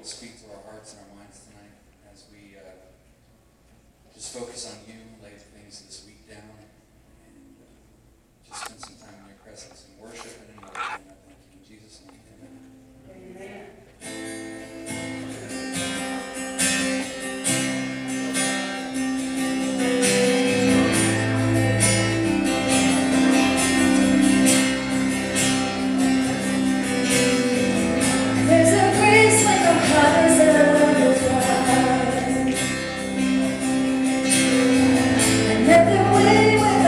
speak to our hearts and our minds tonight as we just focus on you, lay things this week down, and just spend some time in your presence and worship and in your name. I thank you in Jesus' name. Amen. Never way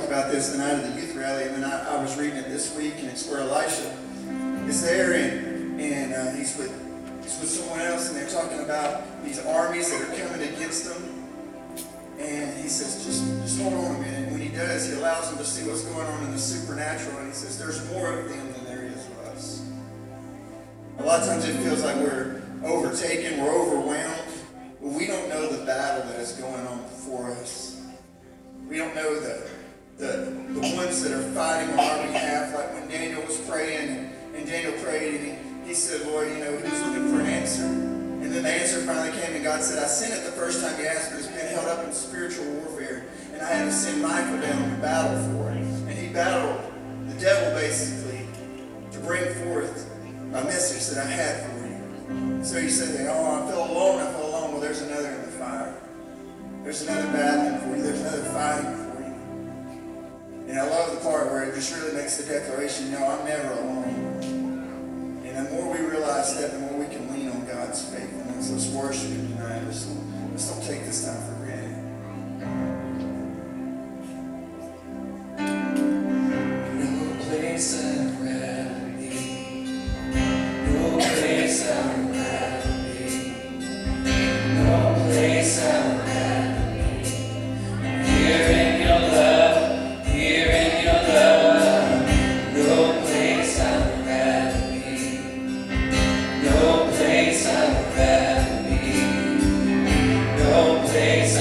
about this the night of the youth rally, and then I was reading it this week, and it's where Elisha is there, and he's with someone else, and they're talking about these armies that are coming against them. And he says, just hold on a minute. And when he does, he allows them to see what's going on in the supernatural, and he says, there's more of them than there is of us. A lot of times it feels like we're overtaken, we're overwhelmed, but we don't know the battle that is going on before us. We don't know the ones that are fighting on our behalf, like when Daniel was praying, and Daniel prayed, and he said, Lord, he was looking for an answer. And then the answer finally came, and God said, I sent it the first time you asked, but it's been held up in spiritual warfare, and I had to send Michael down to battle for it. And he battled the devil, basically, to bring forth a message that I had for you. So you said, I feel alone. Well, there's another in the fire. There's another battling for you. There's another fighting for you. And I love the part where it just really makes the declaration, I'm never alone. And the more we realize that, the more we can lean on God's faithfulness. Let's worship Him tonight. Let's don't take this time for granted. No place I'd rather be. No place I'd rather be. No place I'd rather be. Here in your love, here in your love. No place I'd rather be. No place I'd rather be. No place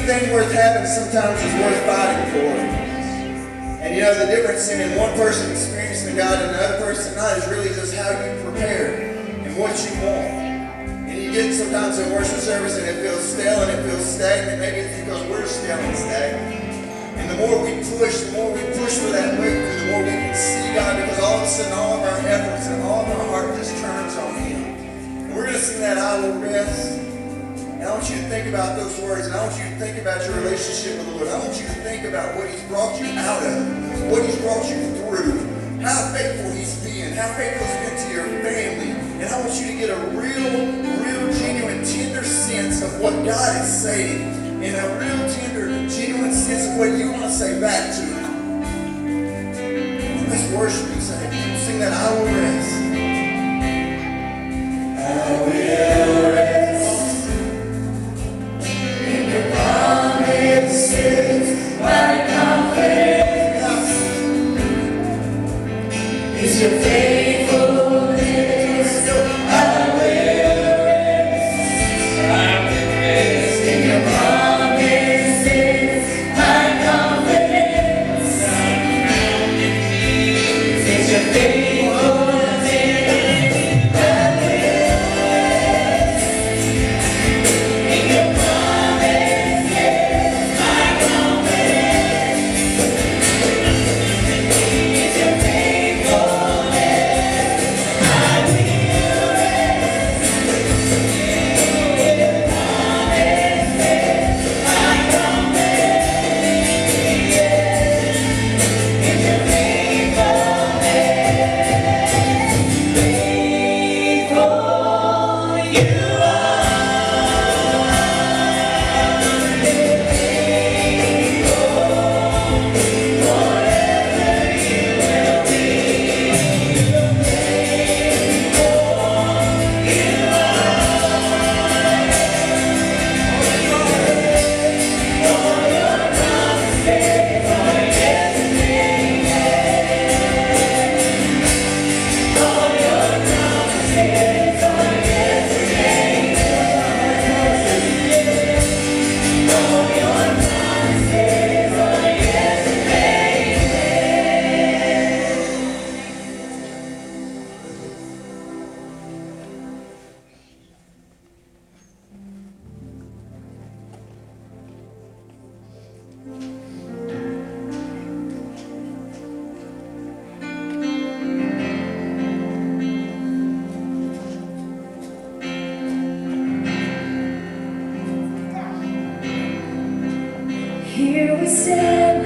anything worth having sometimes is worth fighting for. And you know, the difference in one person experiencing God and another person not is really just how you prepare and what you want. And you get sometimes in worship service and it feels stale and it feels stagnant. Maybe it's because we're stale and stagnant. And the more we push for that breakthrough, the more we can see God, because all of a sudden all of our efforts and all of our heart just turns on Him. And we're going to sing that I Will Rest. And I want you to think about those words, and I want you to think about your relationship with the Lord. I want you to think about what He's brought you out of, what He's brought you through, how faithful He's been, how faithful He's been to your family. And I want you to get a real, genuine, tender sense of what God is saying, and a real tender, genuine sense of what you want to say back to Him. Let's worship and sing that I Will Rest. I will rest in your promises. My confidence is your faithfulness. I will rest in your promises. My confidence stand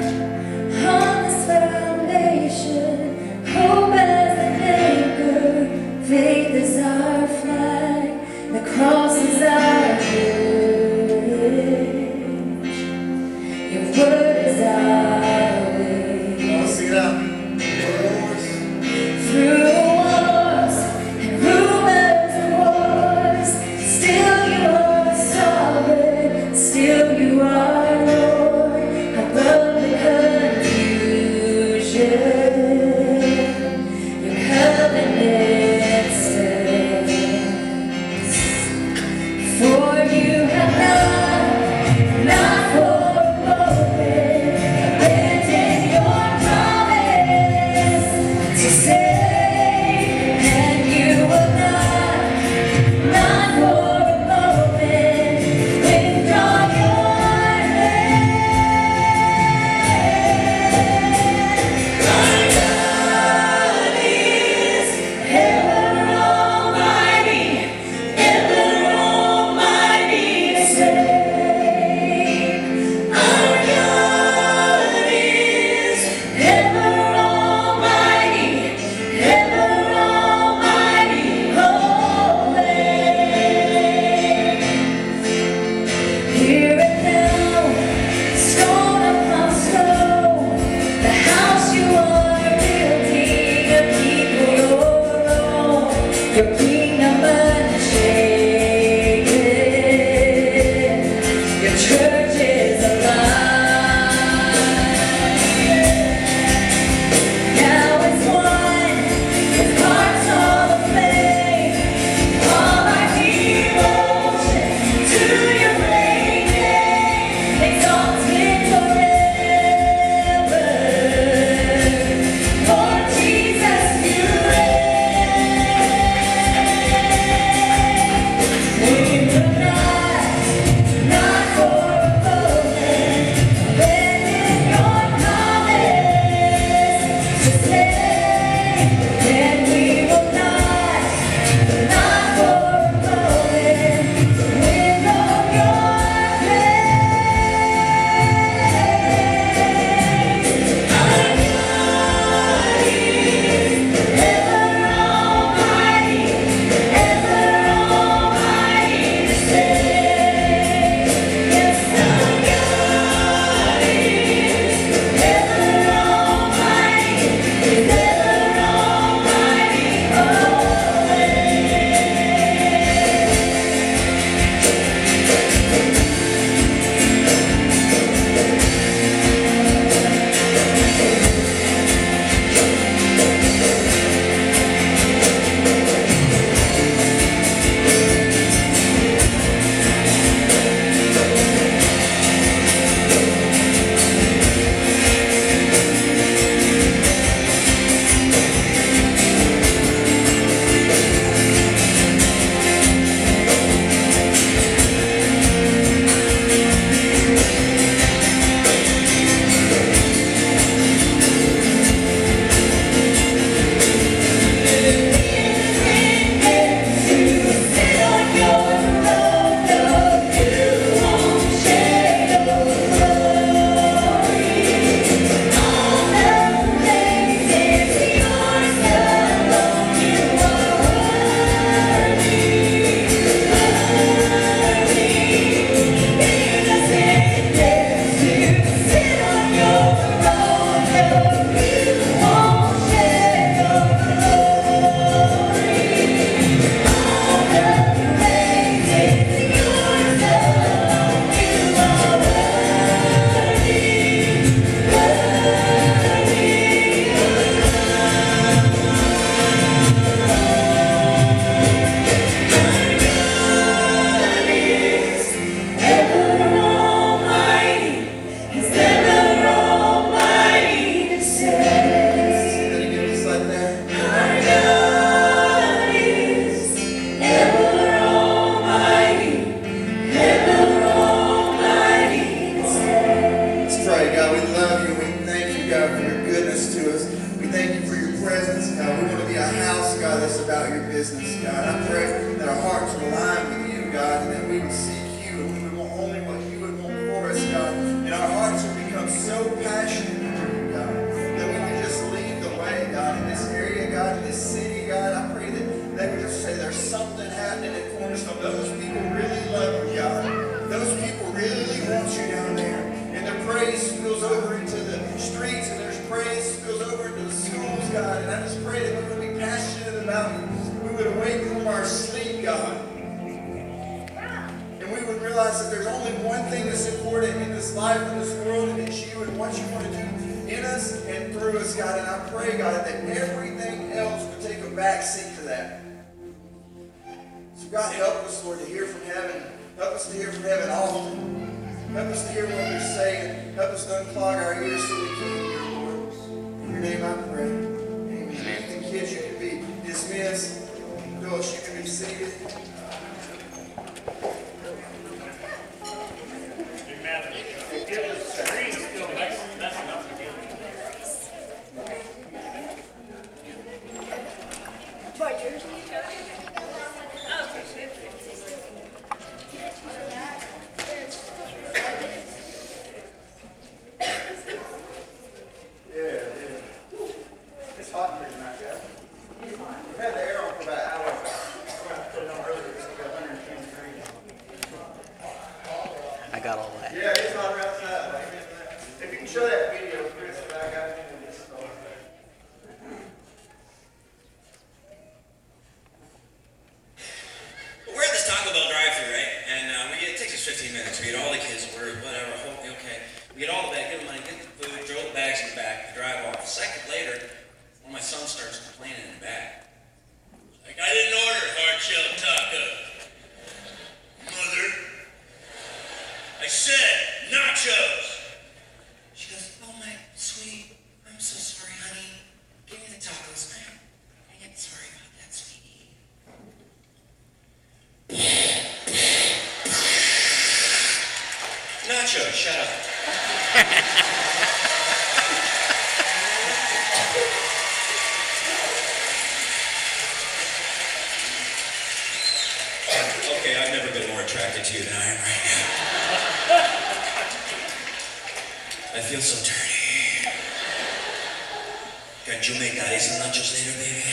on this foundation. Hope as an anchor, faith is our flag, the cross is our bridge, your word is our way. I'll sing it out. Through wars and rumors of wars, still you are sovereign, still you are Lord, above the confusion. Your covenant stands. For you have not for a moment abandoned your promise to save, and you will not for a moment withdraw your hand. Our God is ever almighty, ever almighty to save. Our God is ever almighty, ever almighty, holy. Here and now, stone upon stone, the house you are building, a people your own, your kingdom unshaken, your church is alive. Now it's one, with hearts all aflame, all our devotion to your great name, exalted forever. Lord Jesus, you reign. We will not for a moment abandon your promise to save, and we will not for a moment withdraw your praise. Our God is ever almighty, ever almighty to save. Yes, our God is ever almighty, business, God. I pray that our hearts will align with you, God, and that we would seek you and we would want only what you would want for us, God. And our hearts would become so only one thing that's important in this life, in this world, and it's you and what you want to do in us and through us, God. And I pray, God, that everything else would take a back seat to that. So God, help us, Lord, to hear from heaven. Help us to hear from heaven often. Help us to hear what you're saying. Help us to unclog our ears so we can hear, Lord. In your name I pray. Amen. And kids, you can be dismissed. Phyllis, you can be seated. It's hot in here tonight, guys. We've had the air on for about an hour. I'm going to put it on earlier. It's like 110 degrees. I got all that. Yeah, it's hotter outside. If you can show that video, Chris, that I got into this stuff. We're at this Taco Bell drive-thru, right? And it takes us 15 minutes. We get all the kids, we're whatever, okay. We get all the bags, get the money, get the food, throw the bags in the back, we drive off. A second later, one of my sons starts complaining in the back. Like, I didn't order hard-shell taco. Mother, I said nachos. She goes, oh my sweetie, I'm so sorry, honey. Give me the tacos, man. I get sorry about that, sweetie. Nacho, shut up. Okay, I've never been more attracted to you than I am right now. I feel so dirty. Can you make that some nachos later, baby?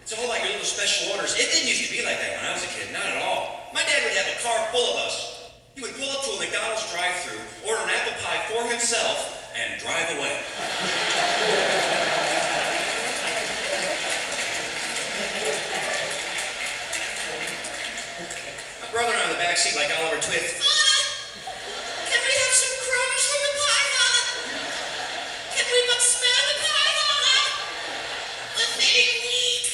It's all like your little special orders. It didn't used to be like that when I was a kid, not at all. My dad would have a car full of us. He would pull up to a McDonald's drive-thru, order an apple pie for himself, and drive away. My brother on the back seat like Oliver Twist. Father, can we have some crumbs from the pie, Father? Can we but smell the pie, Father? We're feeling weak.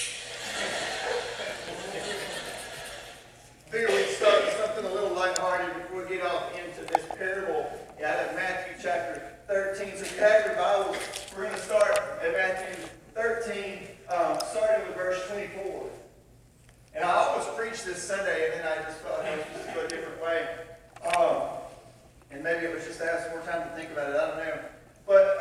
Figure we'd start with something a little lighthearted before we get off into this parable out of Matthew chapter 13. So if you have your Bible, we're going to start at Matthew 13, starting with verse 24. And I almost preached this Sunday, and then I just felt like I was just go a different way. And maybe it was just to have some more time to think about it. I don't know. But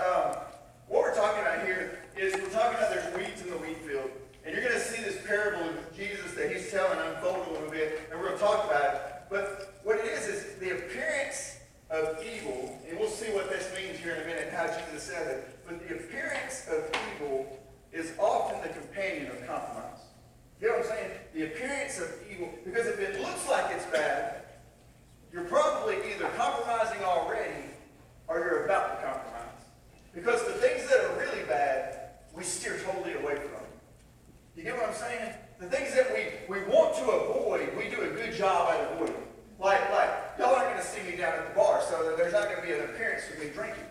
what we're talking about here is we're talking about there's weeds in the wheat field. And you're going to see this parable of Jesus that he's telling unfold a little bit, and we're going to talk about it. But what it is the appearance of evil, and we'll see what this means here in a minute, how Jesus said it. But the appearance of evil is often the companion of compromise. You know what I'm saying? The appearance of evil, because if it looks like it's bad, you're probably either compromising already or you're about to compromise. Because the things that are really bad, we steer totally away from. You get what I'm saying? The things that we want to avoid, we do a good job at avoiding. Like y'all aren't going to see me down at the bar, so there's not going to be an appearance of me drinking.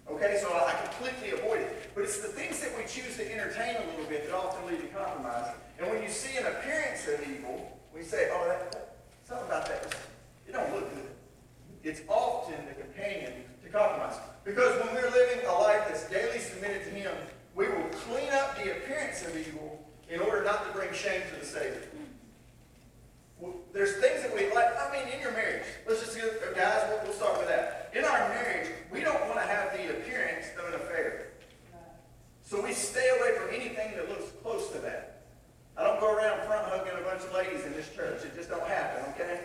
Okay, so I completely avoid it. But it's the things that we choose to entertain a little bit that often lead to compromise. And when you see an appearance of evil, we say, oh, something about that, it don't look good. It's often the companion to compromise. Because when we're living a life that's daily submitted to Him, we will clean up the appearance of evil in order not to bring shame to the Savior. There's things that we like, in your marriage, let's just go, guys, we'll start with that. In our marriage, we don't want to have the appearance of an affair. So we stay away from anything that looks close to that. I don't go around front hugging a bunch of ladies in this church. It just don't happen, okay?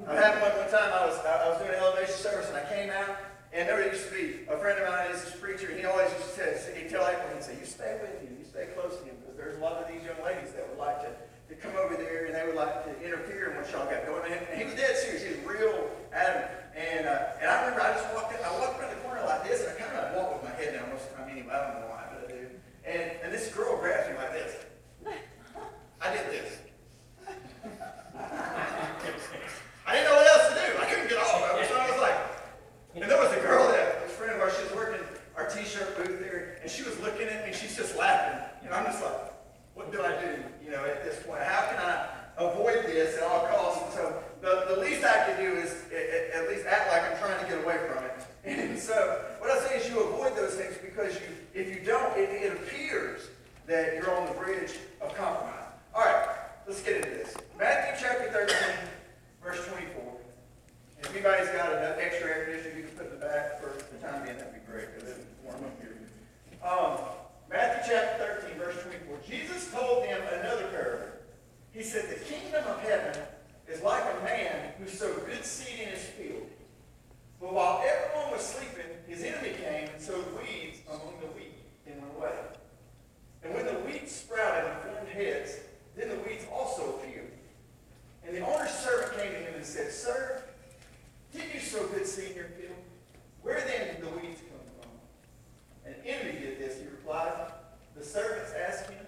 I had one time I was doing an elevation service and I came out and there used to be a friend of mine, he's this preacher, and he always used to say, he'd tell April, he'd say, you stay with him, you stay close to him, because there's a lot of these young ladies that would like to come over there and they would like to interfere in what y'all got going on. And he was dead serious, he was real adamant. And I remember I just walked around the corner like this, and I kind of walk with my head down most of the time anyway, I don't know why, but I do. And this girl grabs me like this. I did this. I didn't know what else to do. She was working our t-shirt booth there, and she was looking at me, she's just laughing. And I'm just like, what do I do, at this point? How can I avoid this at all costs? And so the least I can do is at least act like I'm trying to get away from it. And so what I say is you avoid those things because if you don't, it appears that you're on the bridge of compromise. All right, let's get into this. Matthew chapter 13, verse 24. If anybody's got an extra air conditioner you can put in the back for the time being, that'd be great, because it'll warm up here. Matthew chapter 13, verse 24. Jesus told them another parable. He said, the kingdom of heaven is like a man who sowed good seed in his field. But while everyone was sleeping, his enemy came and sowed weeds among the wheat and went away. And when the weeds sprouted and formed heads, then the weeds also appeared. And the owner's servant came to him and said, Sir, did you sow good seed in your field? Where then did the weeds come from? An enemy did this, he replied. The servants asked him,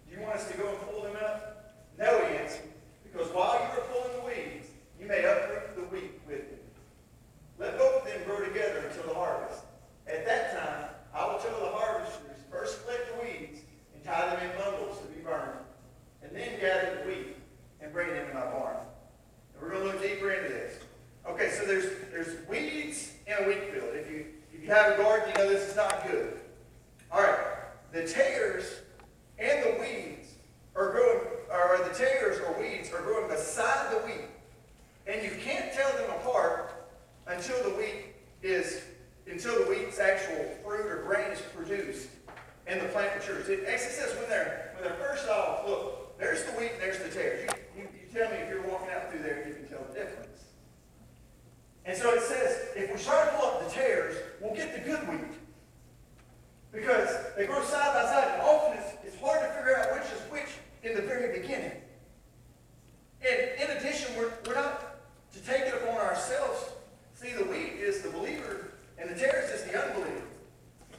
do you want us to go and pull them up? No, he answered, because while you are pulling the weeds, you may uproot the wheat with them. Let both of them grow together until the harvest. At that time, I will tell the harvesters, first collect the weeds and tie them in bundles to be burned, and then gather the wheat and bring them to my barn. And we're going to look deeper into this. Okay, so there's weeds in a wheat field. If you have a garden, you know this is not good. All right, the tares and the weeds are growing, or the tares or weeds are growing beside the wheat, and you can't tell them apart until the wheat's actual fruit or grain is produced and the plant matures. It actually says when they're first off, look, there's the wheat and there's the tares. You tell me if you're walking out through there, you can tell the difference. And so it says, if we try to pull up the tares, we'll get the good wheat. Because they grow side by side, and often it's hard to figure out which is which in the very beginning. And in addition, we're not to take it upon ourselves. See, the wheat is the believer, and the tares is the unbeliever.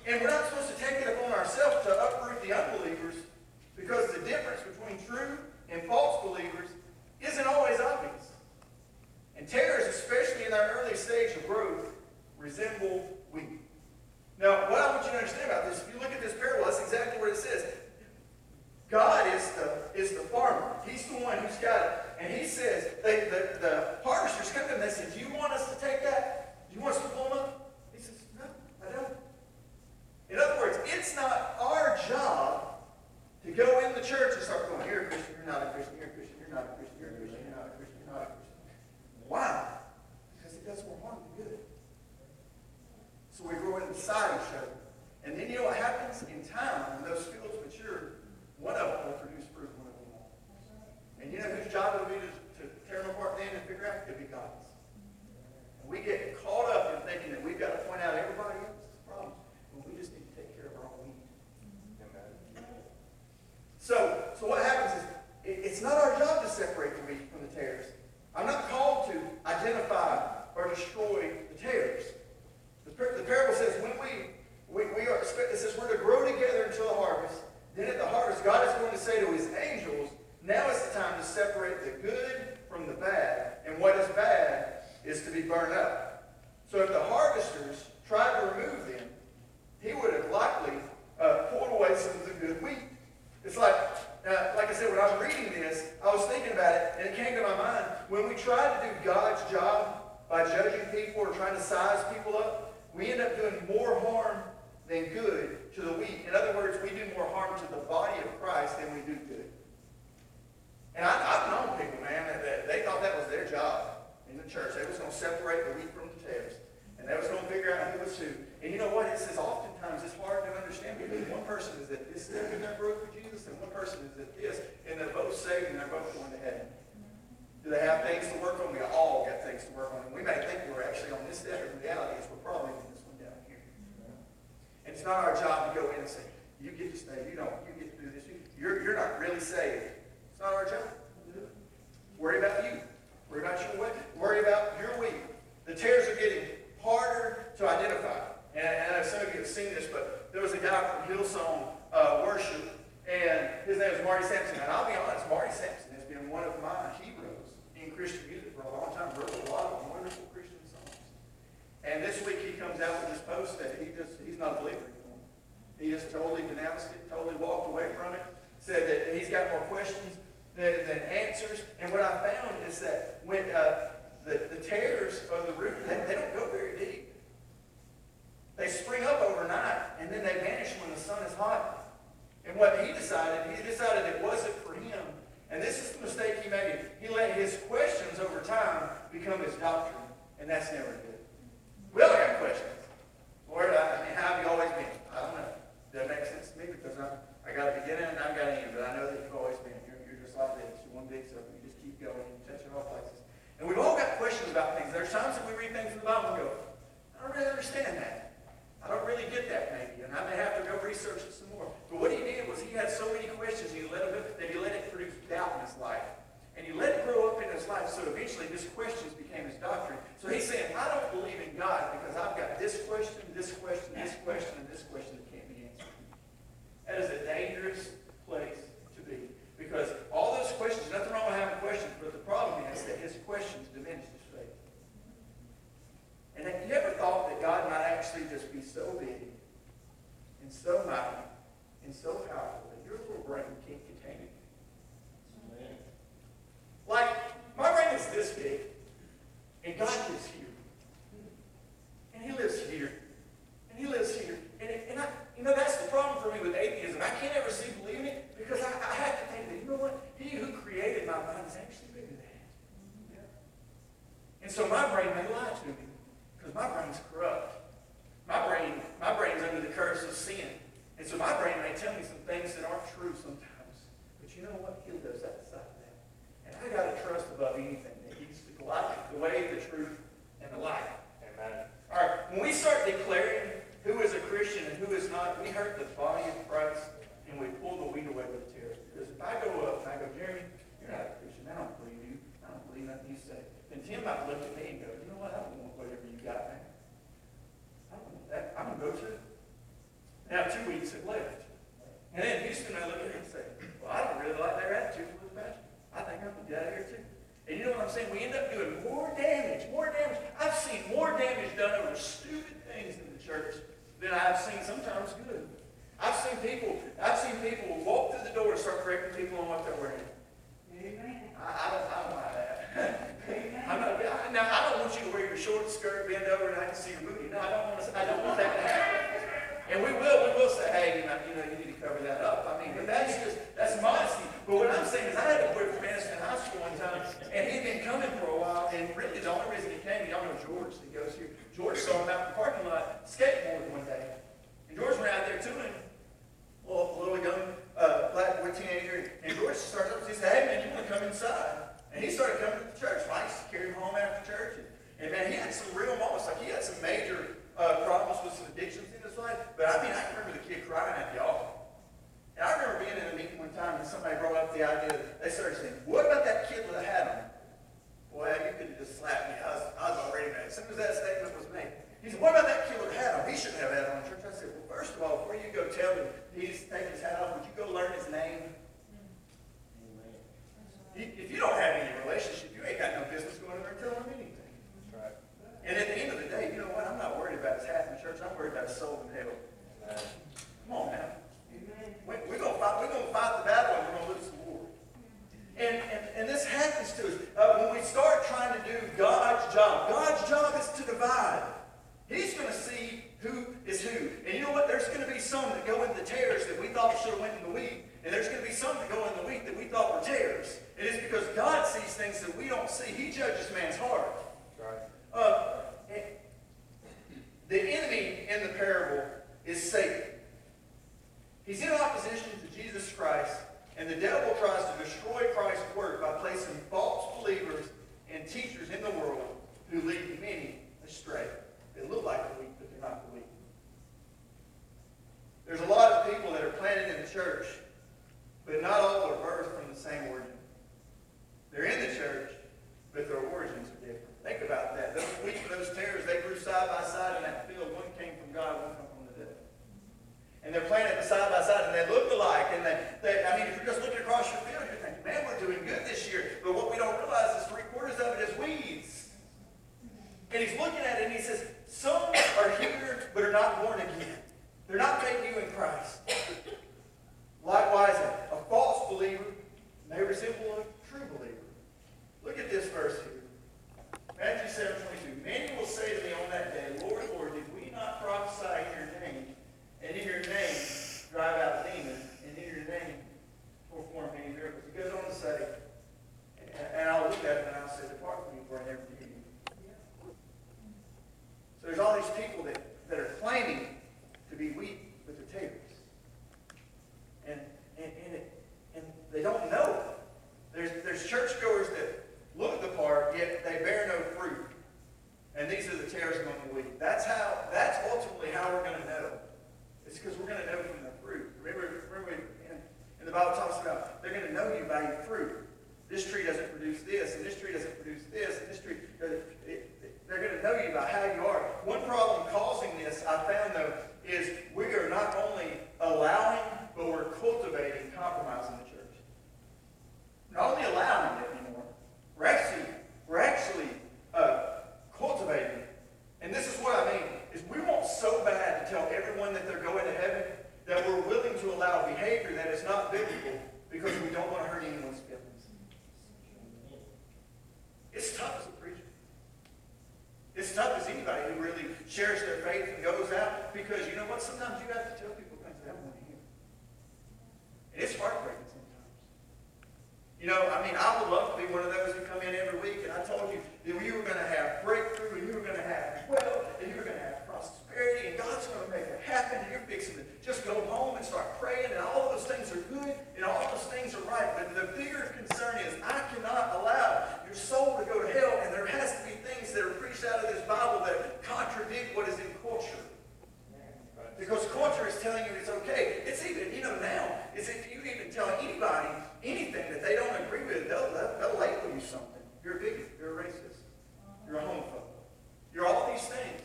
And we're not supposed to take it upon ourselves to uproot the unbelievers, because the difference between true and false believers isn't always obvious. And tares, especially in their early stage of growth, resemble wheat. Now, what I want you to understand about this, if you look at this parable, that's exactly what it says. God is the farmer. He's the one who's got it. And he says, the harvesters come to him and they say, do you want us to take that? Do you want us to pull them up? He says, no, I don't. In other words, it's not our job to go in the church and start going, you're a Christian, you're not a Christian, you're a Christian, you're not a Christian, you're a Christian, you're not a Christian, you're not a Christian. Why? Because it does more harm than good. So we grow inside each other. And then you know what happens? In time, when those fields mature, one of them will produce fruit, one of them won't. And you know whose job it will be to tear them apart then and figure out? It'll be God's. And we get caught up in thinking that we've got to point out everybody else's problems, when we just need to take care of our own needs. So what happens is, it's not our job to separate the wheat from the tares. I'm not called to identify or destroy the tares. The parable says when it says we're to grow together until the harvest. Then at the harvest, God is going to say to his angels, now is the time to separate the good from the bad. And what is bad is to be burned up. So if the harvesters tried to remove them, he would have likely pulled away some of the good wheat. It's like I said, when I was reading this, I was thinking about it, and it came to my mind, when we try to do God's job by judging people or trying to size people up, we end up doing more harm than good to the wheat. In other words, we do more harm to the body of Christ than we do good. And I've known people, man, that they thought that was their job in the church. They was going to separate the wheat from the tares. And they was going to figure out who was who. And you know what? It says oftentimes it's hard to understand because one person is at this step in their growth with Jesus and one person is at this. And they're both saved and they're both going to heaven. Do they have things to work on? We all got things to work on. And we may think we're actually on this step, but the reality is we're probably on this one down here. And it's not our job to go in and say, you get to stay, you don't, you get to do this. You're not really saved. It's not our job to do it. Worry about you. Worry about your way. Worry about your wheat. The tares are getting harder to identify. And I know some of you have seen this, but there was a guy from Hillsong Worship, and his name is Marty Sampson. And I'll be honest, Marty Sampson has been one of my heroes in Christian music for a long time. Wrote a lot of wonderful Christian songs. And this week he comes out with this post that he's not a believer anymore. He just totally denounced it, totally walked away from it, said that he's got more questions than answers. And what I found is that when the tares of the root, they don't go very deep. They spring up overnight, and then they vanish when the sun is hot. And what he decided it wasn't for him. And this is the mistake he made. He let his questions over time become his doctrine. And that's never good. We all got questions. Lord, I mean, how have you always been? I don't know. Doesn't make sense to me because I got a beginning and I've got an end. But I know that you've always been. You're just like this. You're one big circle. You just keep going. You touch it all places. And we've all got questions about things. There's times that we read things in the Bible and go, I don't really understand that. I don't really get that maybe, and I may have to go research it some more. But what he did was he had so many questions, he let it produce doubt in his life. And he let it grow up in his life, so eventually his questions became his doctrine. So he's saying, I don't believe in God because I've got this question, this question, this question, and this question that can't be answered. That is a dangerous place to be. Because all those questions, nothing wrong with having questions, but the problem is that his questions diminish his faith. And have you ever thought that God might actually just be so big and so mighty and so powerful that your little brain can't contain it? Amen. Like, my brain is this big, and God lives here. And he lives here. And he lives here. And I, that's the problem for me with atheism. I can't ever see believing it because I have to think that, you know what? He who created my mind is actually bigger than that. Yeah. And so my brain may lie to me. Because my brain's corrupt. My brain's under the curse of sin. And so my brain may tell me some things that aren't true sometimes. But you know what? He lives outside of that. And I got to trust above anything that he's the light, the way, the truth, and the light. Amen. All right, when we start declaring who is a Christian and who is not, we hurt the body of Christ and we pull the wheat away with the tares. Because if I go up and I go, Jeremy, you're not a Christian. I don't believe you. I don't believe nothing you say. Then Tim might look at me and go, you know what? I don't want whatever you got, man. I don't want that. I'm going to go to it. Now 2 weeks have left. And then Houston may look at me and say, well, I don't really like their attitude with the pastor. I think I'm going to get out of here too. And you know what I'm saying? We end up doing more damage. I've seen more damage done over stupid things in the church than I've seen sometimes good. I've seen people walk through the door and start correcting people on what they're wearing. Amen. I don't like that. Now, I don't want you to wear your short skirt, bend over, and I can see your booty. No, I don't want that to happen. And we will say, hey, you need to cover that up. I mean, but that's modesty. But what I'm saying is I had a boy from Madison High School one time, and he'd been coming for a while, and really the only reason he came, y'all know George that goes here. George saw him out in the parking lot skateboarding one day. And George went out there to him, a little young black boy teenager, and George started up, he said, hey man, you want to come inside? And he started coming to the church. I used to carry him home after church. And man, he had some real moments. Like he had some major problems with some addictions in his life. But I mean, I can remember the kid crying at the altar. And I remember being in a meeting one time and somebody brought up the idea, they started saying, what about that kid with a hat on? Boy, you could have just slapped me. I was already mad. As soon as that statement was made, he said, what about that kid with a hat on? He shouldn't have a hat on in church. I said, well, first of all, before you go tell him he's taking his hat off, would you go learn his name? If you don't have any relationship, you ain't got no business going in there and telling him anything. That's right. And at the end of the day, you know what? I'm not worried about his hat in the church. I'm worried about his soul in hell. Come on now. We're going to fight the battle and we're going to lose the war. And this happens to us. When we start trying to do God's job is to divide. He's going to see who is who. And you know what? There's going to be some that go in the tares that we thought should have went in the wheat. And there's going to be some that go in the wheat that we thought were tares. It is because God sees things that we don't see. He judges man's heart. Right. The enemy in the parable is Satan. He's in opposition to Jesus Christ, and the devil tries to destroy Christ's work by placing false believers and teachers in the world who lead many astray. They look like the wheat, but they're not the wheat. There's a lot of people that are planted in the church, but not all are birthed from the same origin. They're in the church, but their origins are different. Think about that. Those wheat and those tares, they grew side by side in that field. One came from God, one came from the devil. And they're planted side by side, and they look alike. And if you're just looking across but are not born again. They're not made new in Christ. Likewise, a false believer may resemble a true believer. Look at this verse here. Matthew 7:22. Many will say to me on that day, Lord, Lord, did we not prophesy in your name, and in your name drive out demons, and in your name perform many miracles? He goes on to say, and I'll look at it and I'll say, depart from me, for I never knew you. So there's all these people that are claiming to be weak, but they're tares. And they don't know it. There's churchgoers that look the part, yet they bear no fruit. And these are the tares among the wheat. That's ultimately how we're going to know. It's because we're going to know from the fruit. Remember in the Bible talks about they're going to know you by your fruit. This tree doesn't produce this, and this tree doesn't produce this, and this tree doesn't. They're going to know you by how you are. One problem causing this, I found though, is we are not only allowing, but we're cultivating compromise in the church. Not only allowing it anymore, we're actually cultivating it. And this is what I mean, is we want so bad to tell everyone that they're going to heaven that we're willing to allow behavior that is not biblical because we don't want to hurt anyone's feelings. It's tough as a preacher. It's tough as anybody who really shares their faith and goes out, because you know what? Sometimes you have to tell people things they don't want to hear. And it's heartbreaking sometimes. You know, I mean, I would love to be one of those who come in every week and I told you that you were going to have breakthrough and you were going to have wealth and you were going to have prosperity and God's going to make it happen and you're fixing to just go home and start praying and all of those things are good and all those things are right. But the bigger concern is I cannot allow your soul to go to hell, and there has to be things that are preached out of this Bible that contradict what is in culture. Because culture is telling you it's okay. It's even, you know, now, is if you even tell anybody anything that they don't agree with, they'll label you something. You're a bigot, you're a racist, you're a homophobe, you're all these things.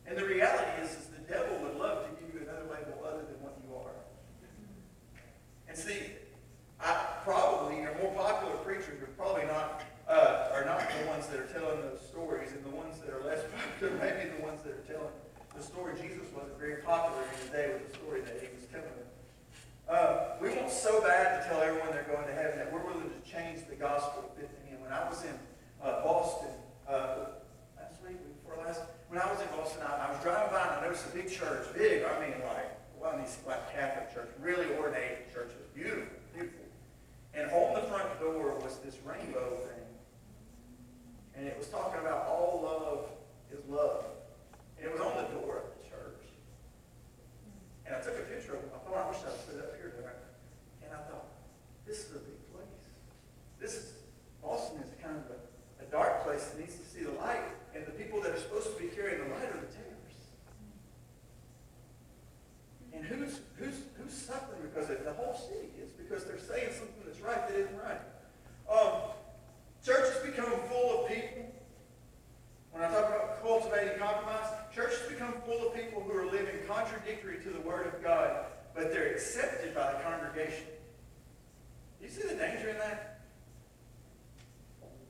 And the reality is the devil would love to give you another label other than what you are. And see, probably your more popular preachers are not the ones that are telling those stories, and the ones that are less popular may be the ones that are telling the story. Jesus wasn't very popular in the day with the story that he was telling them. We want so bad to tell everyone they're going to heaven that we're willing to change the gospel to fit them in. When I was in Boston last week, before last, when I was in Boston, I was driving by and I noticed a big church, big, I mean like one of these like Catholic churches, really ornate churches, beautiful, beautiful. And on the front door was this rainbow thing. And it was talking about all love is love. And it was on the door of the church. And I took a picture of it. I thought, I wish I would sit up here there. And I thought, this is a big place. Boston is kind of a dark place that needs to see the light. And the people that are supposed to be carrying the light are the tares. And who's suffering because of it? The whole city is, because they're saying something that's right that isn't right. Churches become full of people. When I talk about cultivating compromise, churches become full of people who are living contradictory to the Word of God, but they're accepted by the congregation. Do you see the danger in that?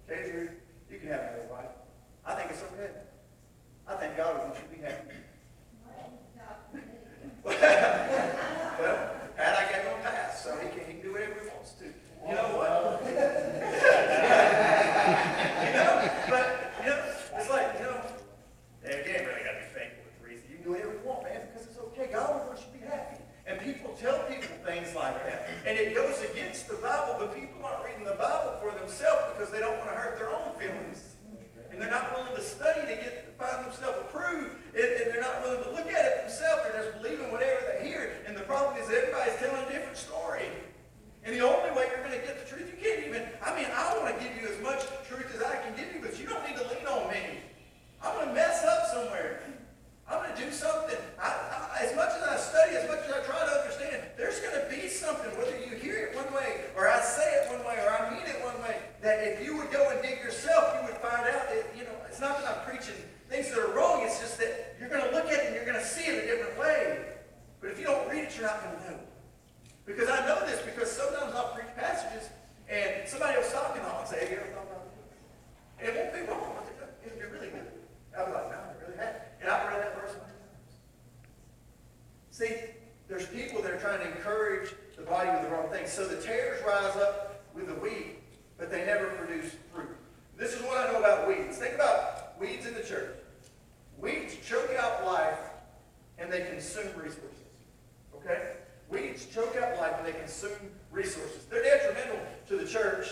Okay, Drew, you can have another wife. I think it's okay. I think God would want you to be happy. Well, Pat, I gave him a pass, so he can do whatever he wants to. You know what? It's like, and again, really got to be thankful with Teresa. You can do whatever you want, man, because it's okay. God wants you to be happy. And people tell people things like that. And it goes against the Bible, but people aren't reading the Bible for themselves because they don't want to hurt their own feelings. And they're not willing to study to find themselves approved. And they're not willing to look at it themselves. They're just believing whatever they hear. And the problem is everybody's telling a different story. And the only way you're going to get the truth, you can't even, I want to give you as much truth as I can give you, but you don't need to lean on me. I'm going to mess up somewhere. I'm going to do something. As much as I study, as much as I try to understand, there's going to be something, whether you hear it one way, or I say it one way, or I mean it one way, that if you would go and dig yourself, you would find out that, it's not that I'm preaching things that are wrong, it's just that you're going to look at it and you're going to see it a different way. But if you don't read it, you're not going to know. Because I know this, because sometimes I'll preach passages, and somebody will stop me and I'll say, have you ever thought about this? And it won't be wrong. It'll be really good. I'll be like, no, I really have. And I've read that verse 100 times. See, there's people that are trying to encourage the body with the wrong things. So the tares rise up with the wheat, but they never produce fruit. This is what I know about weeds. Think about weeds in the church. Weeds choke out life and they consume resources. Okay? Weeds choke out life and they consume resources. They're detrimental to the church.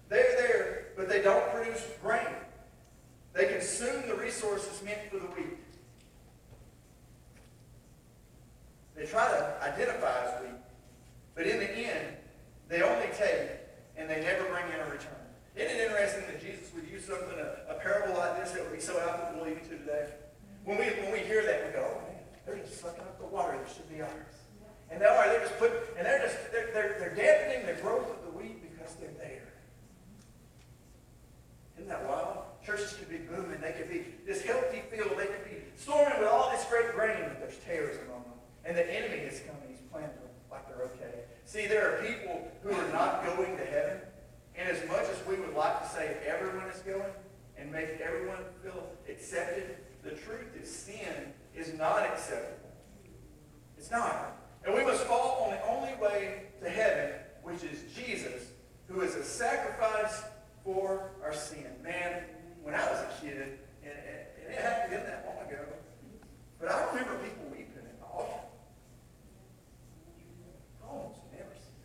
They're there, but they don't produce grain. They consume the resources meant for the wheat. They try to identify as wheat, but in the end, they only take and they never bring in a return. Isn't it interesting that Jesus would use something, a parable like this that would be so applicable even to today? When we hear that, we go, oh man, they're just sucking up the water that should be ours. And they are, they're dampening the growth of the wheat because they're there. Isn't that wild? Churches could be booming, they could be this healthy field, they could be storming with all this great grain, but there's tares among them. And the enemy is coming, he's planting them like they're okay. See, there are people who are not going to heaven, and as much as we would like to say everyone is going and make everyone feel accepted, the truth is sin is not acceptable. It's not. And we must fall on the only way to heaven, which is Jesus, who is a sacrifice for our sin. Man, when I was a kid, and it happened isn't that long ago, but I remember people weeping at the altar. I almost never seen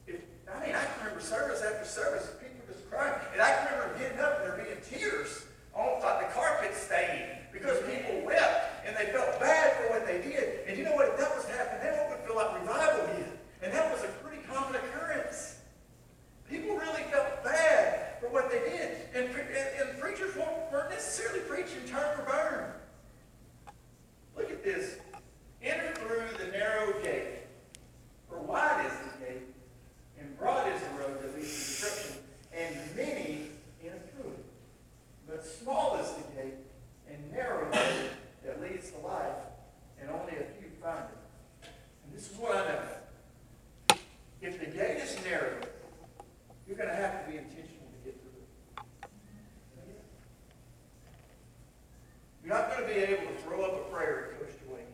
that. I can remember service after service, people just crying. And I can remember getting up and there being tears on like the carpet stain because people wept and they felt bad for what they did. And you know what? If that was happening, then what would feel like revival did. And that was a pretty common occurrence. People really felt bad for what they did. And preachers weren't necessarily preaching turn or burn. Look at this. Enter through the narrow gate. For wide is the gate, and broad is the road that leads to destruction, and many enter through it. But small is the gate, and narrow is the road that leads to life, and only a few find it. And this is what I know. If the gate is narrow, you're going to have to be intentional to get through it. You're not going to be able to throw up a prayer and coast your way in.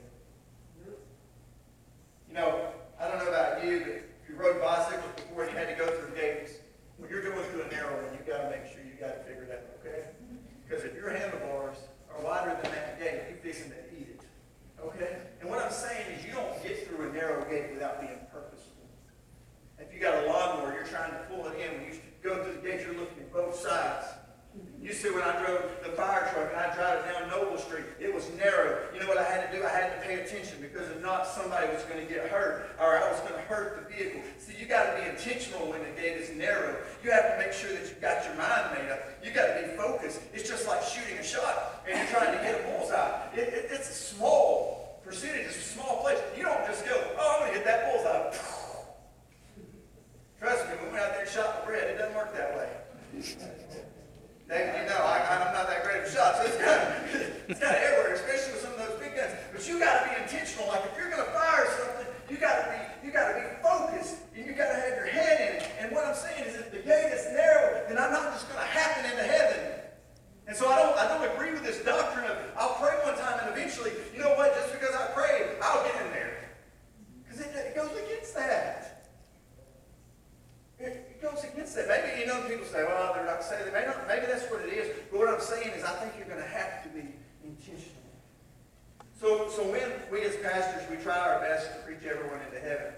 You know, I don't know about you, but if you rode bicycles before and you had to go through gates, when you're going through a narrow one, you've got to make sure you got it figured out, okay? Because if your handlebars are wider than that gate, you're fixing to eat it, okay? And what I'm saying is you don't get through a narrow gate without being purposeful. If you got a lawnmower, you're trying to pull it in. When you go through the gate, you're looking at both sides. You see, when I drove the fire truck and I drive it down Noble Street, it was narrow. You know what I had to do? I had to pay attention because if not, somebody was going to get hurt or I was going to hurt the vehicle. See, you got to be intentional when the gate is narrow. You have to make sure that you've got your mind made up. You got to be focused. It's just like shooting a shot and you're trying to get a bullseye. It's a small percentage. It's a small place. You don't just go, oh, I'm going to hit that bullseye. Trust me, when we went out there and shot the bread, it doesn't work that way. David, you know, I'm not that great of a shot, so it's kind of everywhere, especially with some of those big guns. But you got to be intentional. Like if you're going to fire something, you got to be focused, and you got to have your head in it. And what I'm saying is, if the gate is narrow, then I'm not just going to happen into heaven. And so I don't agree with this doctrine of I'll pray one time and eventually, you know what? Just because I prayed, I'll get in there, because it goes against that. It goes against that. Maybe, you know, people say, well, they're not saying that. Maybe that's what it is. But what I'm saying is I think you're going to have to be intentional. So when we as pastors, we try our best to preach everyone into heaven,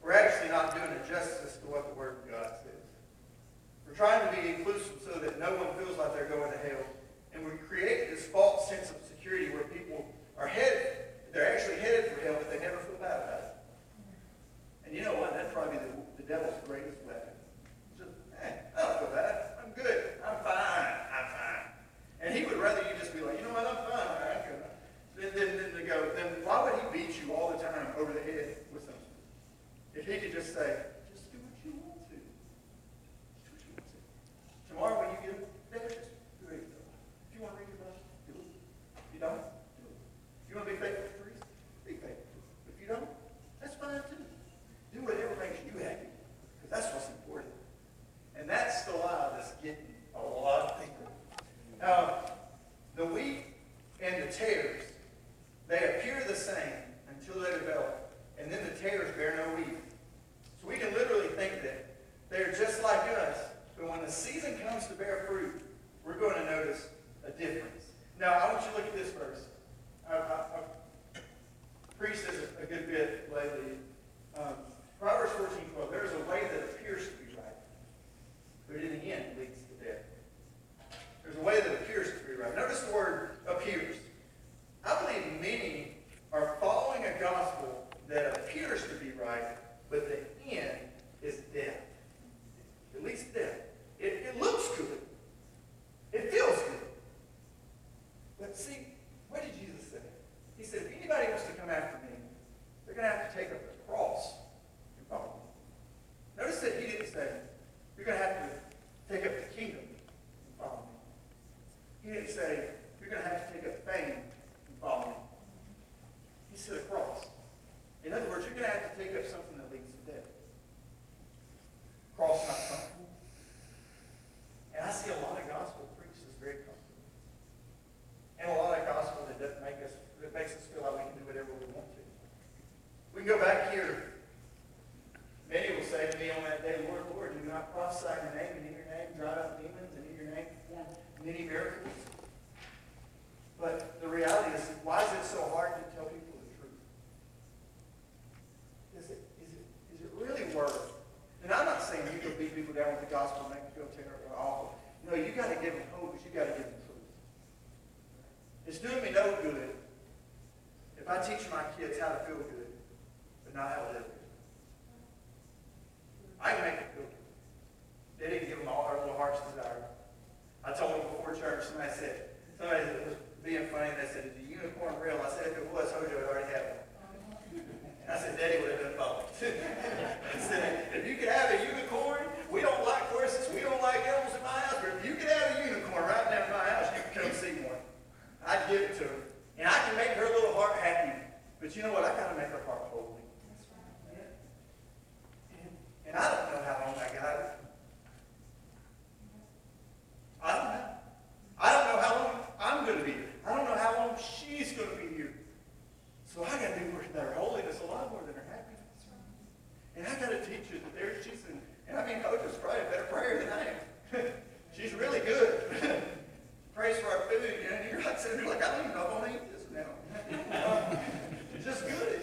we're actually not doing it justice to what the Word of God says. We're trying to be inclusive so that no one feels like they're going to hell. And we create this false sense of security where people are headed. They're actually headed for hell, but they never feel bad about it. And you know what? That's probably the devil's greatest weapon. Just, I don't feel bad. I'm good. I'm fine. And he would rather you just be like, you know what? I'm fine. All right, good. Then why would he beat you all the time over the head with something? If he could just say, just do what you want to. Just do what you want to. Tomorrow when you get up, just do it. If you want to read your Bible, do it. If you don't, do it. If you want to be faithful to Teresa, be faithful to her. If you don't, that's fine too. Do whatever makes you happy, because that's what's important. And that's the lie that's getting a lot of people. The wheat and the tares, They appear the same until they develop, and then the tares bear no wheat. So we can literally think that they're just like us, but when the season comes to bear fruit, we're going to notice a difference. Now, I want you to look at this verse. I've preached this a good bit lately. Proverbs 14:12. There is a way that appears to be right, but in the end leads to death. There's a way that appears to be right. Notice the word appears. I believe many are following a gospel that appears to be right, but the end is death. It leads to death. It looks good. It feels good. But see, what did Jesus say? He said, if anybody wants to come after me, they're going to have to take up the cross and follow me. Notice that he didn't say, you're going to have to take up the kingdom and follow me. He didn't say, you're going to have to take up fame and follow me. He said a cross. In other words, you're going to have to take up something that leads to death. Cross not comfortable. And I see a lot of gospel preached that's very comfortable. And a lot of gospel that doesn't make us, that makes us feel like we can do whatever we want to. We can go back here. Many will say to me on that day, Lord, Lord, do not prophesy in your name, and in your name drive out demons, and in your name perform many miracles. But the reality is, why is it so hard to tell people the truth? Is it really worth? And I'm not saying you go beat people down with the gospel and make them feel terrible or awful. No, you got to give them hope, but you got to give them truth. It's doing me no good if I teach my kids how to feel good, but not how to live good. I can make them feel good. They didn't give them all their little heart's desire. I told them before church, somebody was being funny, and they said, is the unicorn real? I said, if it was, Hojo would already have one. And I said, Daddy would have done both. I said, if you could have a unicorn, we don't like horses, we don't like animals in my house, but if you could have a unicorn right now in my house, you could come see one. I'd give it to her. And I can make her little heart happy. But you know what? I got to make her heart holy. And I don't know how long I got it. I don't know. I don't know how long I'm going to be here. I don't know how long she's going to be here. So I got to do her holiness a lot more than her happiness. And I got to teach her that she's in, and I mean, Coach is probably a better prayer than I am. She's really good. Prays for our food, and you're like sitting there like, I don't even know if I want to eat this now. It's just good.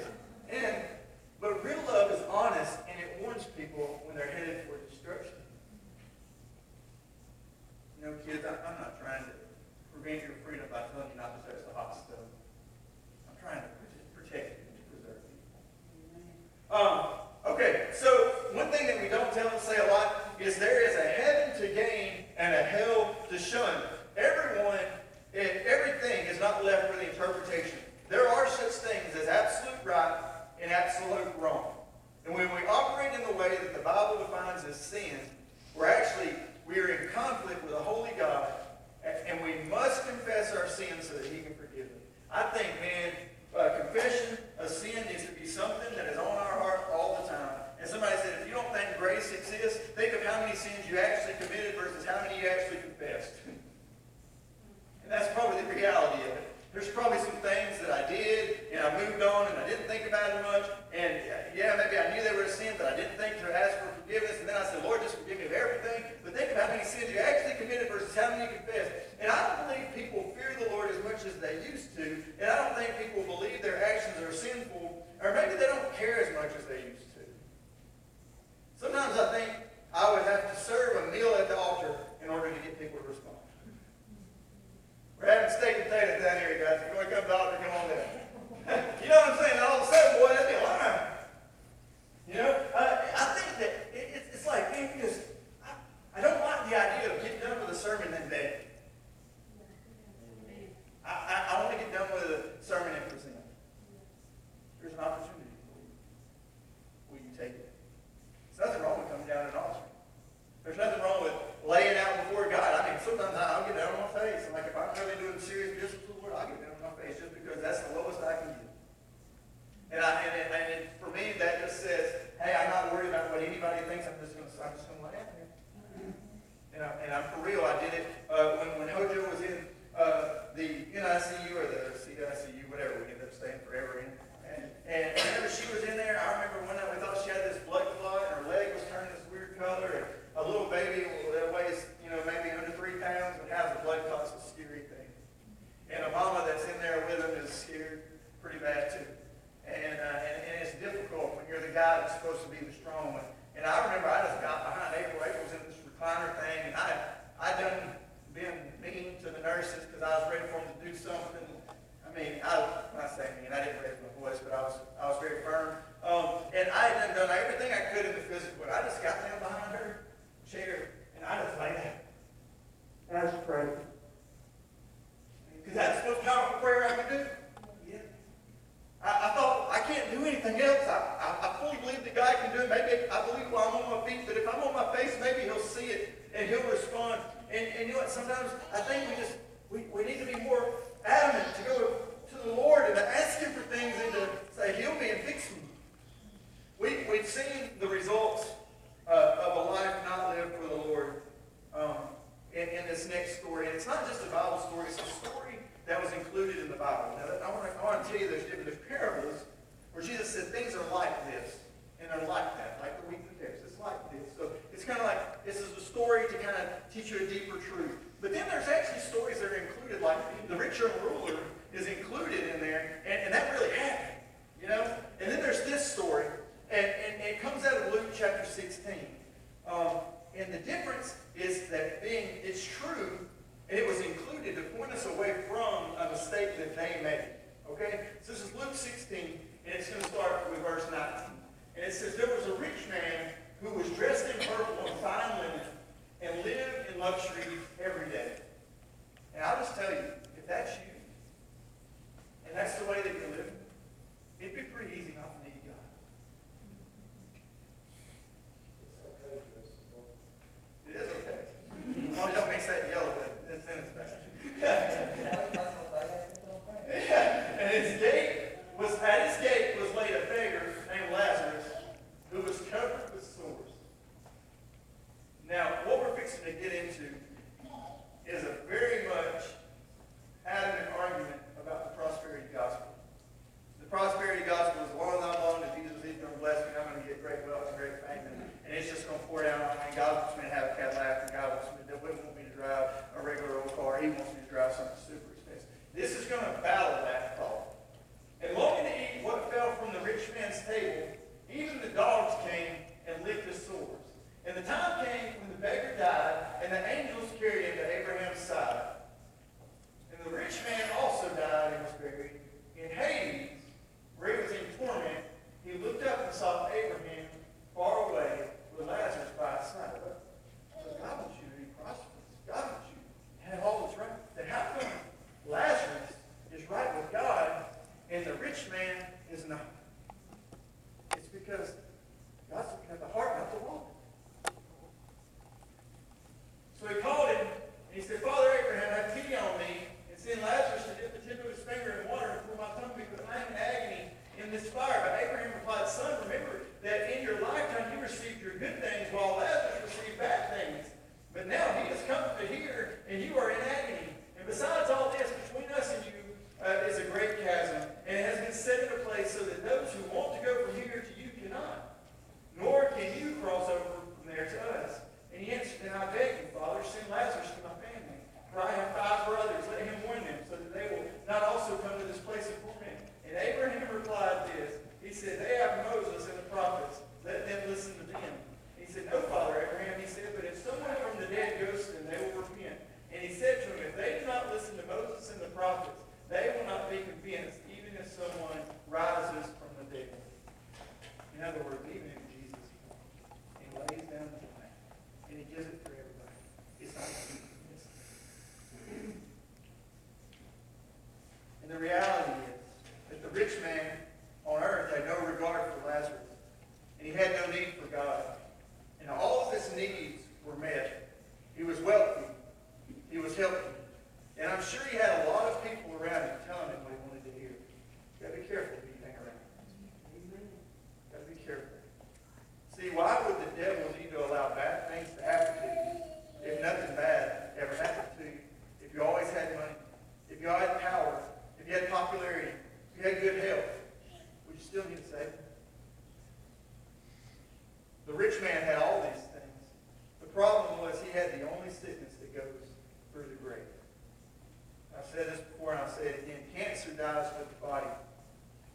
But real love is honest, and it warns people when they're headed for destruction. You know, kids, I'm not trying to prevent your freedom by telling you not to touch the hot stove. I'm trying to protect you and to preserve you. Okay, so one thing that we don't say a lot is there is a heaven to gain and a hell to shun. Everything is not left for the interpretation. There are such things as absolute right and absolute wrong. And when we operate in the way that the Bible defines as sin, we are in conflict with a holy God, and we must confess our sins so that He can forgive them. I think, confession of sin needs to be something that is on our heart all the time. And somebody said, if you don't think grace exists, think of how many sins you actually committed versus how many you actually confessed. And that's probably the reality of it. There's probably some things that I did, and I moved on, and I didn't think about it much. And yeah, maybe I knew they were a sin, but I didn't think to ask for forgiveness. And then I said, Lord, just forgive me of everything. But think of how many sins you actually committed versus how many you confessed. And I don't believe people fear the Lord as much as they used to. And I don't think people believe their actions are sinful. Or maybe they don't care as much as they used to. Sometimes I think I would have to serve a meal at the altar in order to get people to respond. We're having steak and potatoes down here, guys. If you want to come to the altar, come on down. You know what I'm saying? All of a sudden, boy, that'd be a line. You know? I think that it's like, man, I don't like the idea of getting done with a sermon and dead. I want to get done with a sermon and present. There's an opportunity for you. Will you take it? There's nothing wrong with coming down an altar. There's nothing wrong with laying out before God. I mean, sometimes I'll get down on my face. I'm like, if I'm really doing serious business with the Lord, I'll get down on my face just because ICU, whatever, we ended up staying forever in. And whenever she was in there, I remember one night we thought she had this blood clot and her leg was turning this weird color. And a little baby that weighs, maybe under 3 pounds and has a blood clot, it's a scary thing. And a mama that's in there with them is scared pretty bad too. And it's difficult when you're the guy that's supposed to be the strong one. And I remember I just got behind April. April was in this recliner thing, and I done been mean to the nurses because I was ready for them to do something. When I say mean, I didn't raise my voice, but I was very firm. And I had done everything I could in the physical. I just got down behind her chair, and I just lay down. And I just prayed. Because that's the most powerful prayer I can do. Yeah. I thought, I can't do anything else. I fully believe that God can do it. Maybe I believe while I'm on my feet, but if I'm on my face, maybe he'll see it and he'll respond. And you know what? Sometimes I think we need to be more adamant to go to the Lord and to ask him for things and to say, heal me and fix me. We've seen the results of a life not lived for the Lord in this next story. And it's not just a Bible story, it's a story that was included in the Bible. Now, I want to tell you there's parables where Jesus said things are like this, and they're like that, like the wheat and the tares. It's like this. So it's kind of like, this is a story to kind of teach you a deeper truth. But then there's actually stories that are included, like the rich young ruler is included in there, and that really happened, And then there's this story, and it comes out of Luke chapter 16. And the difference is that it's true, and it was included to point us away from a mistake that they made. Okay? So this is Luke 16, and it's going to start with verse 19. And it says, there was a rich man who was dressed in purple and fine linen and lived in luxury every day. And I'll just tell you, if that's you, and that's the way that you're living, it'd be pretty easy not to need God. It is okay. Oh, don't mix that yellow with that sentence back. And at his gate was laid a beggar named Lazarus, who was covered with sores. Now, what we're fixing to get into is a very much adamant argument about the prosperity gospel. The prosperity gospel is long that Jesus is going to bless me, and I'm going to get great wealth and great fame, and it's just going to pour down on me. God wants me to have a Cadillac, and God wouldn't want me to drive a regular old car. He wants me to drive something super expensive. This is going to battle that thought. And longing to eat what fell from the rich man's table, even the dogs came and licked his sores. And the time came when the beggar died, and the angels carried him to Abraham's side. And the rich man also died and was buried in Hades, where he was in torment. He looked up and saw Abraham far away with Lazarus by his side. But God wants you to be prosperous. God wants you to have all that's right. Then how come Lazarus is right with God and the rich man is not? It's because God's looking at the heart, not the wallet. So he called him, and he said, Father Abraham, have pity on me, and send Lazarus to dip the tip of his finger in water and cool my tongue, because I am in agony in this fire. But Abraham replied, Son, remember that in your lifetime you received your good things, while Lazarus received bad things. But now he has come to here, and you are in agony. And besides all this, between us and you is a great chasm, and it has been set in a place so that those who want to go from here to you cannot, nor can you cross over from there to us. And he answered, and I beg you, Father, send Lazarus to my family. For I have 5 brothers. Let him warn them, so that they will not also come to this place of torment. And Abraham replied this. He said, they have Moses and the prophets. Let them listen to them. He said, no, Father Abraham, he said, but if someone from the dead goes to them, they will repent. And he said to him, You had good health. Would you still need a Savior? The rich man had all these things. The problem was he had the only sickness that goes through the grave. I've said this before and I'll say it again. Cancer dies with the body.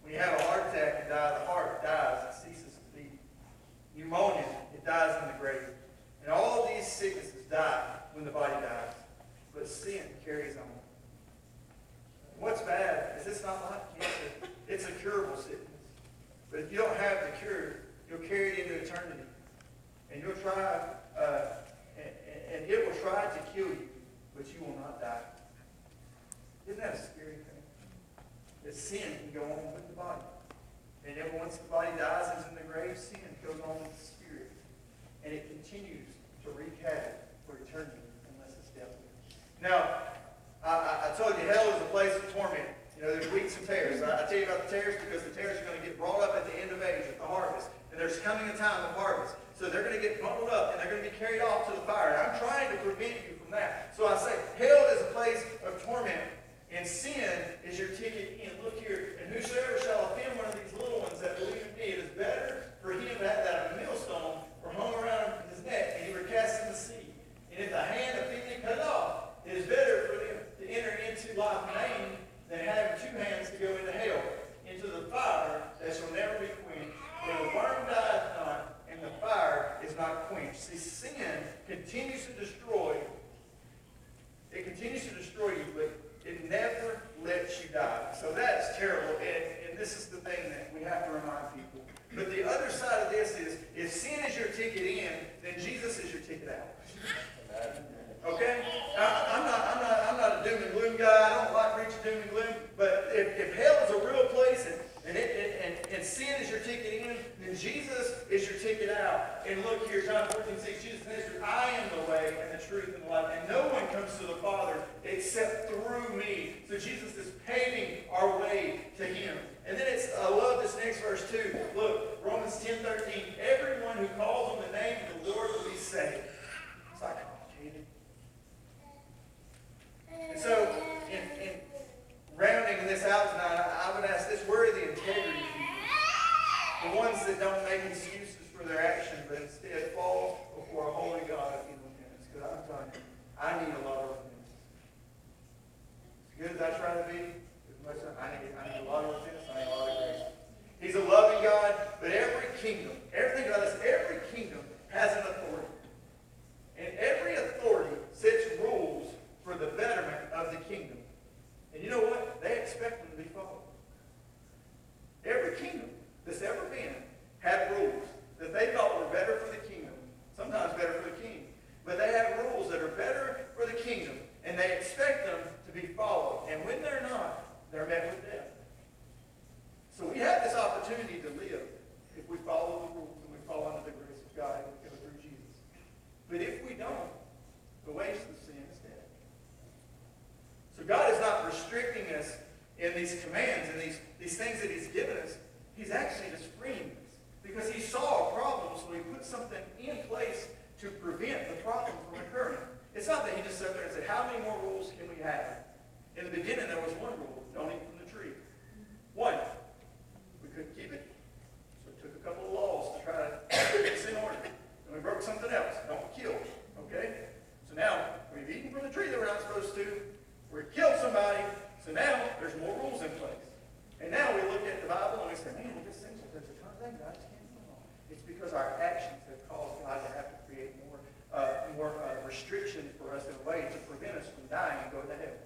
When you have a heart attack and die, the heart dies. It ceases to beat. Pneumonia, it dies in the grave. And all of these sicknesses die when the body dies. But sin carries on. What's bad is it's not like cancer. It's a curable sickness. But if you don't have the cure, you'll carry it into eternity. And you'll try, and it will try to kill you, but you will not die. Isn't that a scary thing? That sin can go on with the body. And then once the body dies and is in the grave, sin goes on with the spirit. And it continues to wreak havoc for eternity unless it's dealt with. Now, I told you hell is a place of torment. You know, there's wheats and tares. I tell you about the tares because the tares are going to get brought up at the end of age, at the harvest. And there's coming a time of harvest. So they're going to get bundled up and they're going to be carried off to the fire. And I'm trying to prevent you from that. So I say hell is a place of torment. And sin is your ticket in. Look here. And whosoever shall offend one of these little ones that believe in me, it is better for him that a millstone were hung around his neck and he were cast in the sea. And if the hand of him cut off, it is better for them to enter into life maimed than having two hands to go into hell, into the fire that shall never be quenched, where the worm dieth not, and the fire is not quenched. See, sin continues to destroy. It continues to destroy you, but it never lets you die. So that's terrible, and this is the thing that we have to remind people. But the other side of this is, if sin is your ticket in, then Jesus is your ticket out. Okay? I'm not a doom and gloom guy. I don't like preaching doom and gloom. But if hell is a real place and sin is your ticket in, then Jesus is your ticket out. And look here, John 14:6, Jesus says, I am the way and the truth and the life. And no one comes to the Father except through me. So Jesus is paving our way to him. And then I love this next verse too. Look, Romans 10:13. Everyone who calls on the name of the Lord will be saved. It's not complicated. And so, in rounding this out tonight, I would ask this: where are the integrity people? The ones that don't make excuses for their action, but instead fall before a holy God in repentance. Because I'm telling you, I need a lot of repentance. As good as I try to be, as much as I need a lot of repentance, I need a lot of grace. He's a loving God, but every kingdom, everything about this, every kingdom has an authority. And every authority sets rules for the betterment of the kingdom. And you know what? They expect them to be followed. Every kingdom that's ever been had rules that they thought were better for the kingdom, sometimes better for the king. But they have rules that are better for the kingdom, and they expect them to be followed. And when they're not, they're met with death. So we have this opportunity to live if we follow the rules and we fall under the grace of God and we go through Jesus. But if we don't, the wages of sin is death. So God is not restricting us in these commands and these things that he's given us. He's actually just freeing us. Because he saw a problem, so he put something in place to prevent the problem from occurring. It's not that he just sat there and said, how many more rules can we have? In the beginning, there was one rule: don't eat from the tree. One. We couldn't keep it, so we took a couple of laws to try to put this in order. And we broke something else: don't kill. Okay? So now, we've eaten from the tree that we're not supposed to. We've killed somebody, so now there's more rules in place. And now we look at the Bible and we say, man, this seems like there's a ton of things I just can't do. It's because our actions have caused God to have to create more restrictions for us in a way to prevent us from dying and going to heaven.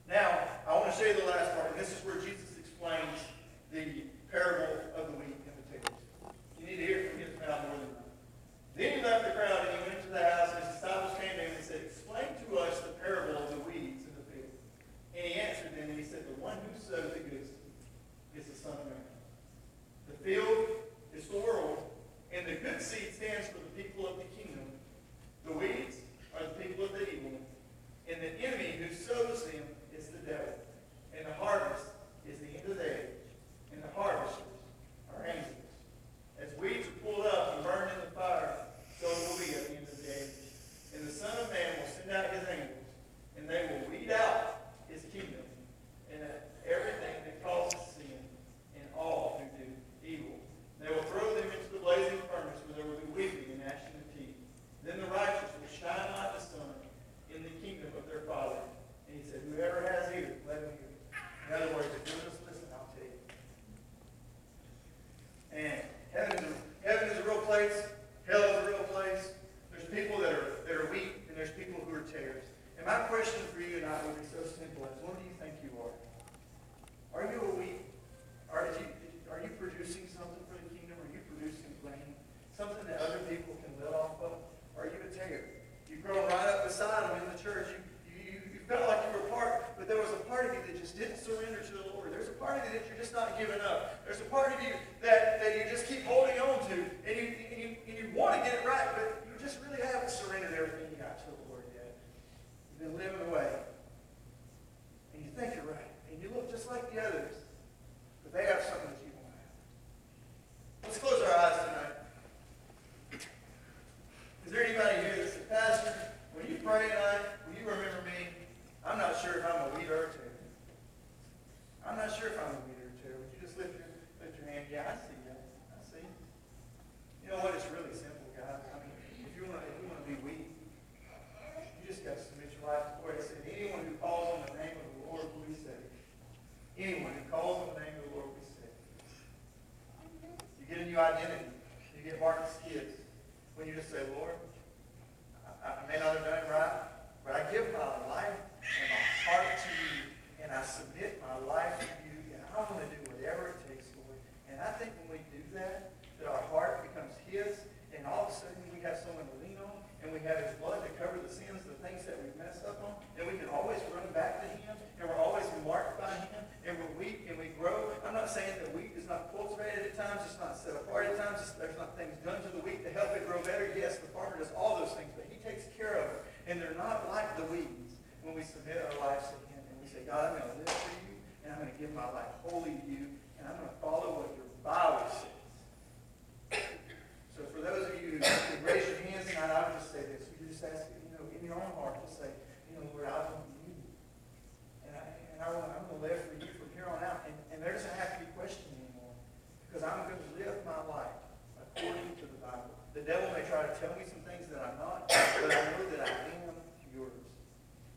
Now, I want to show you the last part, and this is where Jesus explains the parable of the wheat and the tares. You need to hear from his mouth more than that. Then he left the crowd and he went into the house, and his disciples came to him and said, explain to us the parable of the weeds in the field. And he answered them and he said, the one who sowed the good seed is the Son of Man. The field is the world, and the good seed stands for the people of the kingdom. The weeds are the people of the evil, and the enemy who sows them is the devil. And the harvest part of you that just didn't surrender to the Lord. There's a part of you that you're just not giving up. There's a part of you that you just keep holding on to, and you want to get it right, but you just really haven't surrendered everything you got to the Lord yet. You've been living away, and you think you're right, and you look just like the others, but they have something that you don't have. Let's close our eyes tonight. Is there anybody here that says, Pastor, when you pray tonight, will you remember me? I'm not sure if I'm a leader or two. I'm not sure if I'm a leader or two. Would you just lift your hand? Yeah, I see you. I see you. You know what? It's really simple, guys. I mean, if you want to be weak, you just got to submit your life to the Lord. It said, anyone who calls on the name of the Lord will be saved. Anyone who calls on the name of the Lord will be saved. You get a new identity. You get Martin's kids. When you just say, Lord, I may not have done it right, but I give my life and my heart to you, and I submit my life to you, and I want to do whatever it takes, Lord. And I think when we do that, that our heart becomes His, and all of a sudden we have someone to lean on, and we have His blood to cover the sins, the things that we've messed up on, and we can always run back to Him, and we're always marked by Him, and we're weak, and we grow. I'm not saying that weak is not cultivated at times, it's not set apart at times, there's not things done to the weak to help it grow better. Yes, the farmer does all those things, but He takes care of it, and they're not like the weeds when we submit our lives to Him, and we say, God, I'm going to live for you, and I'm going to give my life wholly to you, and I'm going to follow what your Bible says. So for those of you who raise your hands tonight, I would just say this. You just ask, in your own heart, just say, Lord, I want you. And I'm going to live for you from here on out. And there doesn't have to be questioning anymore. Because I'm going to live my life according to the Bible. The devil may try to tell me some things that I'm not, but I know that I am yours.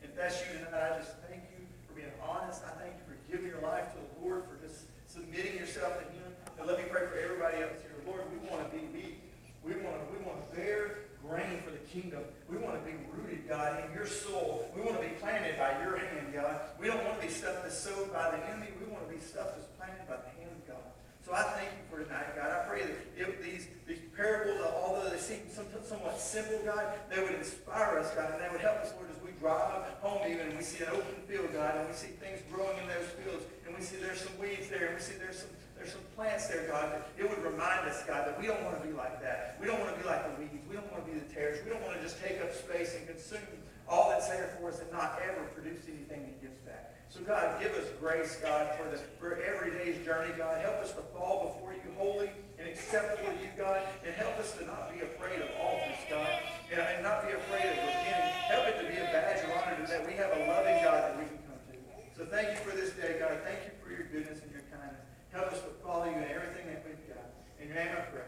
If that's you tonight, I just thank you for being honest. I thank you for giving your life to the Lord, for just submitting yourself to Him. And let me pray for everybody else here. Lord, we want to be weak. We want to bear grain for the kingdom. We want to be rooted, God, in your soul. We want to be planted by your hand, God. We don't want to be stuff that's sowed by the enemy. We want to be stuff that's planted by the hand of God. So I thank you for tonight, God. I pray that if these parables, although they seem somewhat simple, God, they would inspire us, God, and they would help us, Lord, as we drive home even, and we see an open field, God, and we see things growing in those fields, and we see there's some weeds there, and we see there's some plants there, God, that it would remind us, God, that we don't want to be like that. We don't want to be like the weeds. We don't want to be the tares. We don't want to just take up space and consume all that's there for us and not ever produce anything that gives back. So, God, give us grace, God, for every day's journey, God. Help us to fall before you holy and acceptable to you, God, and help us to not be afraid of altars, God, and not be afraid of repenting. Help it to be a badge of honor that we have a loving God that we can come to. So thank you for this day, God. Thank you for your goodness and your kindness. Help us to follow you in everything that we've got. In your name I pray.